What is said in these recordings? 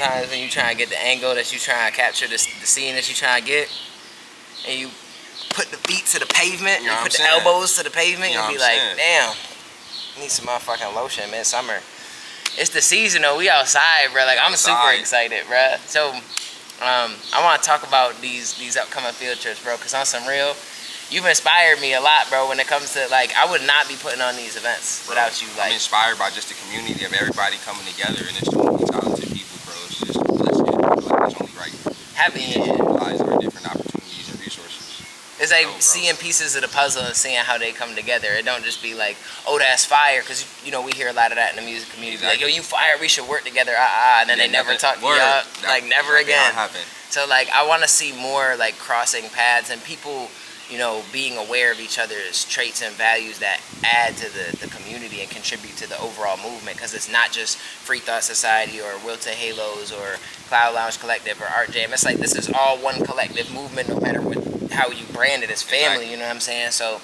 sometimes when you try to get the angle that you try to capture, the scene that you try to get, and you put the feet to the pavement, You know you put the saying? elbows to the pavement, You know you'll be what I'm like, saying? damn, need some motherfucking lotion, man. Summer. It's the season though. We outside, bro. Like I'm super excited, bro. So, I want to talk about these upcoming field trips, bro. Cause on some real, you've inspired me a lot, bro. When it comes to like, I would not be putting on these events without you. Like, I'm inspired by just the community of everybody coming together, and it's so many talented people, bro. It's just a blessing. I feel like it's only right. having We should utilize our different opportunities and resources. it's like Bro. seeing pieces of the puzzle and seeing how they come together. It don't just be like, oh, that's fire, because you know we hear a lot of that in the music community. Like, yo, you fire, we should work together. And then they never talk to you, like never again. So like, I want to see more like crossing paths and people, you know, being aware of each other's traits and values that add to the community and contribute to the overall movement. Because it's not just Free Thought Society or Will to Halos or Cloud Lounge Collective or Art Jam. It's like this is all one collective movement, no matter how you brand it as family. You know what I'm saying? So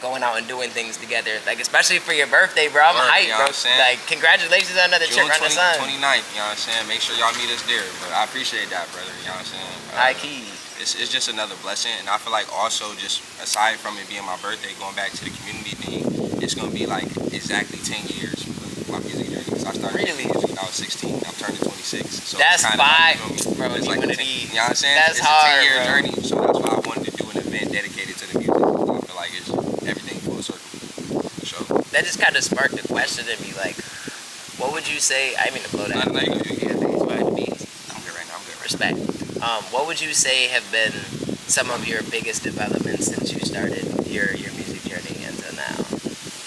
going out and doing things together, like especially for your birthday, bro. I'm hyped, bro. Like, congratulations on another trip around the sun. 29th, you know what I'm saying? Make sure y'all meet us there, bro. I appreciate that, brother. You know what I'm saying? High key. It's just another blessing, and I feel like also just aside from it being my birthday, going back to the community thing, it's gonna be like exactly 10 years of my music journey. Because I started music when I was 16. I'm turning 26. So that's it's fire, bro. It's like you know what I'm saying? That's it's hard, a 10-year bro. journey, so that's why I wanted to do an event dedicated to the music. I feel like it's everything full circle. So that just kind of sparked a question in me, like, what would you say? I didn't mean to blow that. I'm good right now. I'm good. Respect. What would you say have been some of your biggest developments since you started your music journey until now?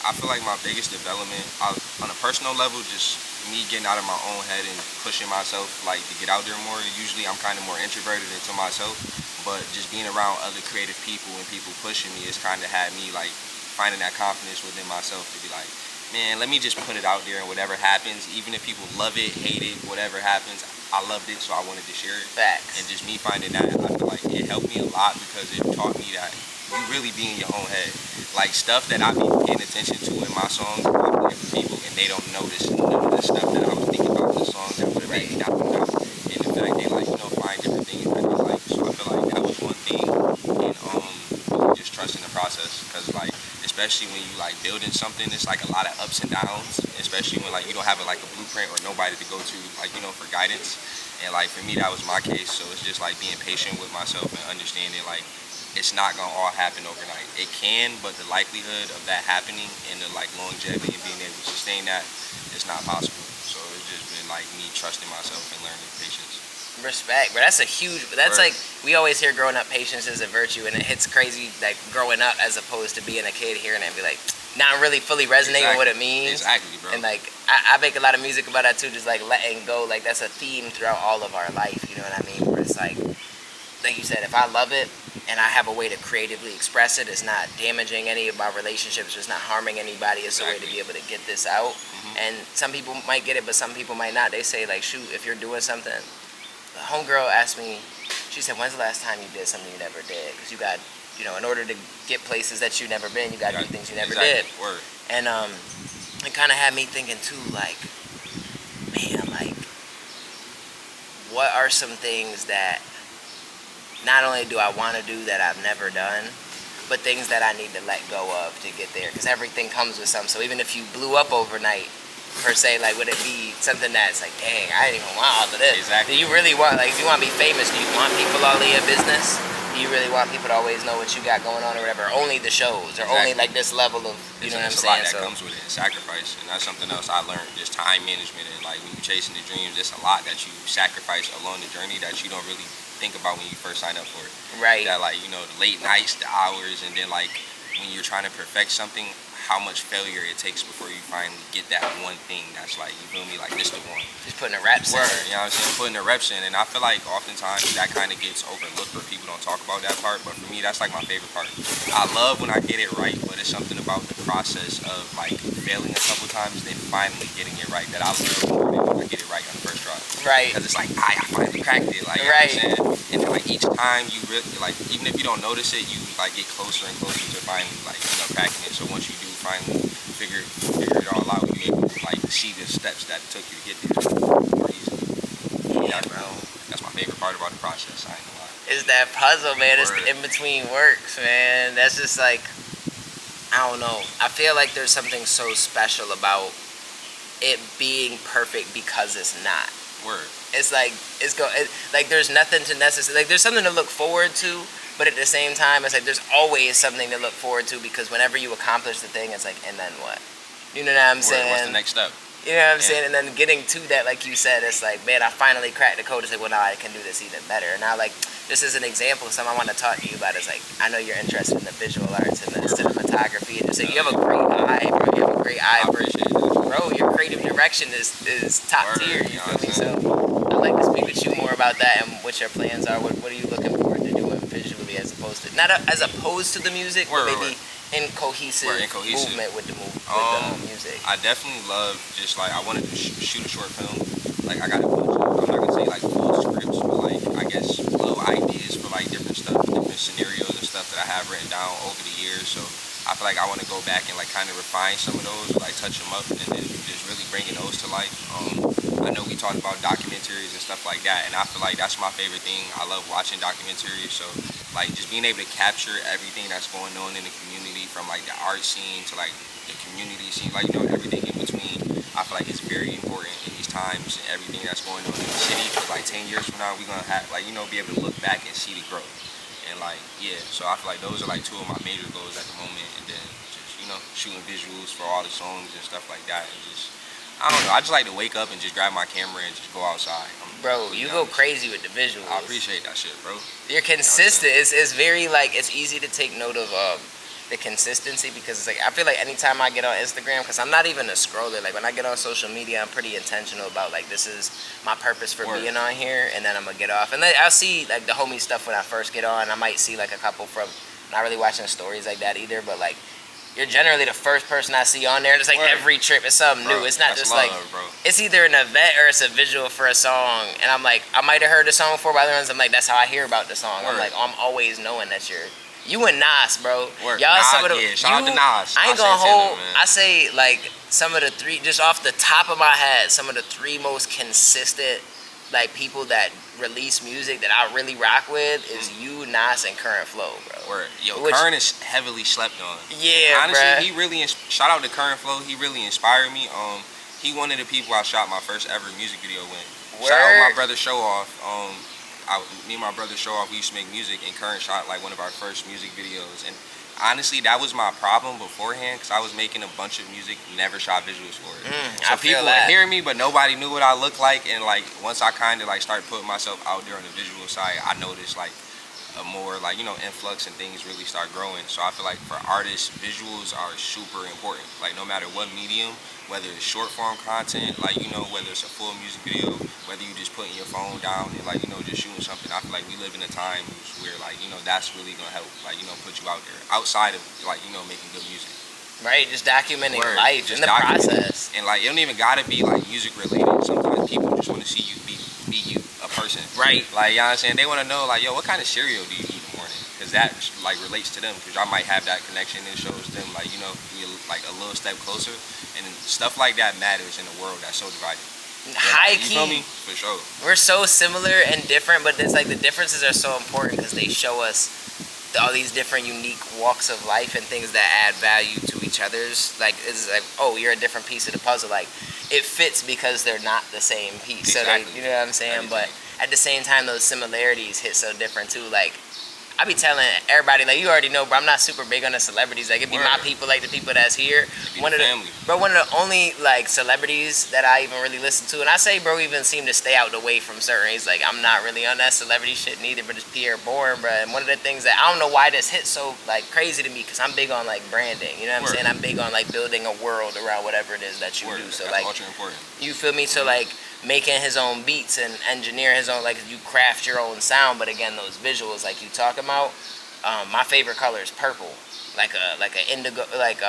I feel like my biggest development on a personal level, just me getting out of my own head and pushing myself, like to get out there more. Usually I'm kind of more introverted into myself, but just being around other creative people and people pushing me has kind of had me like finding that confidence within myself to be like, man, let me just put it out there, and whatever happens, even if people love it, hate it, whatever happens, I loved it, so I wanted to share it. Facts. And just me finding that, I feel like it helped me a lot because it taught me that you really be in your own head. Like stuff that I be paying attention to in my songs, I play for people, and they don't notice none of the stuff that I was thinking about in the song that would have made me not put out. And in fact, they like, you know, find different things that they like. So I feel like that was one thing, and really just trusting the process, because like, especially when you like building something, it's like a lot of ups and downs, especially when like you don't have like a blueprint or nobody to go to, like, you know, for guidance. And like for me, that was my case. So it's just like being patient with myself and understanding like it's not gonna all happen overnight. It can, but the likelihood of that happening and the like longevity and being able to sustain that is not possible. So it's just been like me trusting myself and learning patience. Respect, but that's a huge. That's like we always hear growing up, patience is a virtue, and it hits crazy like growing up as opposed to being a kid hearing it and be like not really fully resonating with what it means. Exactly, bro. And like I make a lot of music about that too, just like letting go. Like that's a theme throughout all of our life. You know what I mean? Where it's like you said, if I love it and I have a way to creatively express it, it's not damaging any of my relationships, it's not harming anybody. It's a way to be able to get this out. And some people might get it, but some people might not. They say like, shoot, if you're doing something. The homegirl asked me, she said, when's the last time you did something you never did? Because you got, you know, in order to get places that you've never been, you got to do things you never did. And it kind of had me thinking too, like, man, like, what are some things that not only do I want to do that I've never done, but things that I need to let go of to get there? Because everything comes with some. So even if you blew up overnight, per se, like, would it be something that's like, dang, I didn't even want all of this? Exactly. Do you really want, like, if you want to be famous, do you want people all in your business? Do you really want people to always know what you got going on or whatever? Only the shows, or only like this level of, you know what I'm saying? There's a lot that comes with it, sacrifice, and that's something else I learned, just time management. And like when you're chasing the dreams, there's a lot that you sacrifice along the journey that you don't really think about when you first sign up for it. Right. That, like, you know, the late nights, the hours, and then like when you're trying to perfect something, how much failure it takes before you finally get that one thing that's like, you feel me, like this the one. Just putting the reps in. You know what I'm saying? Putting the reps in. And I feel like oftentimes that kind of gets overlooked or people don't talk about that part. But for me, that's like my favorite part. I love when I get it right, but it's something about the process of like failing a couple times, then finally getting it right that I love more than when I get it right on the first try. Right. Because it's like, I finally cracked it. Like, you know what I'm saying? And then like each time you really, like, even if you don't notice it, you like get closer and closer to finally, like, you know, cracking it. So once you do finally figure it all out, you're able to like see the steps that it took you to get there more easily. bro. That's my favorite part about the process. I ain't gonna lie. It's that puzzle, man. It's Word. the in-between works, man. That's just like, I don't know. I feel like there's something so special about it being perfect because it's not. Word. It's like like there's nothing to necessarily, like there's something to look forward to, but at the same time it's like there's always something to look forward to, because whenever you accomplish the thing, it's like, and then what? You know what I'm saying? What's the next step? You know what I'm saying? And then getting to that, like you said, it's like, man, I finally cracked the code to say, well, now I can do this even better. And now, like, just as an example, something I want to talk to you about is, like, I know you're interested in the visual arts and the cinematography, and just like, you have a great eye, bro. You have a great eye for it. Bro, your creative direction is top tier, you feel me? So I'd like to speak with you more about that and what your plans are. What are you looking forward to doing visually as opposed to, not as opposed to the music, but maybe in cohesive movement with the music. I definitely love just like, I wanted to shoot a short film. Like, I got a bunch of, I'm not gonna say like full scripts, but like, I guess little ideas for like different stuff, different scenarios and stuff that I have written down over the years. So I feel like I want to go back and like kind of refine some of those, like touch them up, and then just really bringing those to life. I know we talked about documentaries and stuff like that, and I feel like that's my favorite thing. I love watching documentaries, so like just being able to capture everything that's going on in the community, from like the art scene to like the community scene, like, you know, everything in between. I feel like it's very important in these times, and everything that's going on in the city, because like 10 years from now, we're gonna have, like, you know, be able to look back and see the growth. And like, yeah, so I feel like those are like two of my major goals at the moment. And then just, you know, shooting visuals for all the songs and stuff like that. And just, I don't know, I just like to wake up and just grab my camera and just go outside. Bro, you go crazy with the visuals. I appreciate that shit, bro. You're consistent. It's very, like, it's easy to take note of the consistency, because it's like, I feel like anytime I get on Instagram, because I'm not even a scroller, like when I get on social media, I'm pretty intentional about like, this is my purpose for being on here, and then I'm gonna get off. And then I'll see like the homie stuff when I first get on. I might see like a couple from, not really watching stories like that either, but like, you're generally the first person I see on there. And it's like every trip is something new. It's not just like, it's either an event or it's a visual for a song. And I'm like, I might have heard the song before, but other ones I'm like, that's how I hear about the song. I'm like, I'm always knowing that you and Nas, bro. Y'all some of the, shout out to Nas. I ain't gonna hold, I say like some of the three, just off the top of my head, some of the three most consistent like people that release music that I really rock with is you, Nas, and Current Flow, bro. Yo, Current is heavily slept on. Yeah, honestly, bruh. he really, shout out to Current Flow, he really inspired me. He one of the people I shot my first ever music video with. Shout out my brother Show Off. Me and my brother Show Off, we used to make music, and Current shot like one of our first music videos. And honestly, that was my problem beforehand, because I was making a bunch of music, never shot visuals for it. So people would hear me, but nobody knew what I looked like. And like, once I kind of like started putting myself out there on the visual side, I noticed like a more like, you know, influx and things really start growing. So I feel like for artists, visuals are super important. Like no matter what medium, whether it's short form content, like, you know, whether it's a full music video, whether you just putting your phone down and like, you know, just shooting something. I feel like we live in a time where like, you know, that's really gonna help, like, you know, put you out there outside of like, you know, making good music. Right, just documenting life in the process. And like, it don't even gotta be like music related. Sometimes people just want to see you be you, a person. Right. Like, you know what I'm saying? They want to know like, yo, what kind of cereal do you eat in the morning? Because that like relates to them, because y'all might have that connection, and shows them like, you know, you're like a little step closer. And stuff like that matters in a world that's so divided. High key. You feel me? For sure. We're so similar and different, but it's like the differences are so important because they show us all these different unique walks of life and things that add value to each other's. Like, it's like, oh, you're a different piece of the puzzle. Like, it fits because they're not the same piece. Exactly. So they, you know what I'm saying? But at the same time, those similarities hit so different too. Like, I be telling everybody, like, you already know, bro, I'm not super big on the celebrities. Like, it be my people, like the people that's here. One of the only like celebrities that I even really listen to, and I say bro even seem to stay out the way from certain. He's like, I'm not really on that celebrity shit neither, but it's Pierre Bourne, bro. And one of the things that I don't know why this hits so like crazy to me, because I'm big on like branding. You know what I'm saying? I'm big on like building a world around whatever it is that you do. So that's like, ultra important. You feel me? So like, making his own beats and engineer his own, like, you craft your own sound, but again, those visuals like you talking about, my favorite color is purple, like a indigo, like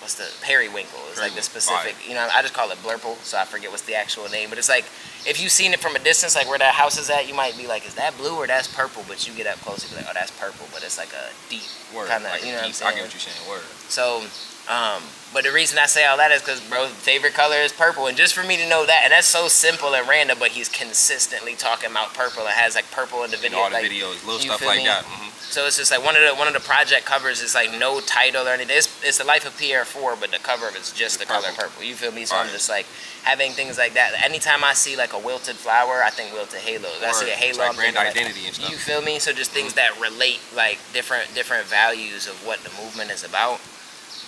what's the periwinkle? It's like the specific, you know, I just call it blurple, so I forget what's the actual name, but it's like, if you've seen it from a distance, like where that house is at, you might be like, is that blue or that's purple? But you get up close, you be like, oh, that's purple, but it's like a deep kind of, like, you know what I'm saying? I get what you're saying, word. So But the reason I say all that is because bro's favorite color is purple, and just for me to know that, and that's so simple and random, but he's consistently talking about purple and has like purple in the video, all the like, videos, little you stuff feel like me? that. So it's just like one of the project covers is like no title or anything. It's the life of Pierre 4, but the cover of it's just the color purple. You feel me? So I'm just like having things like that. Anytime I see like a wilted flower, I think wilted halos. I see a halo, It's like I'm brand thinking, identity like, and stuff. you feel me? So just things that relate like different values of what the movement is about.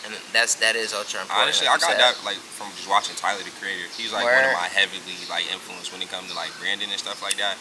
And that is ultra important. Honestly, like I got you that said. like from just watching Tyler the Creator. He's like one of my heavily like influence when it comes to like branding and stuff like that.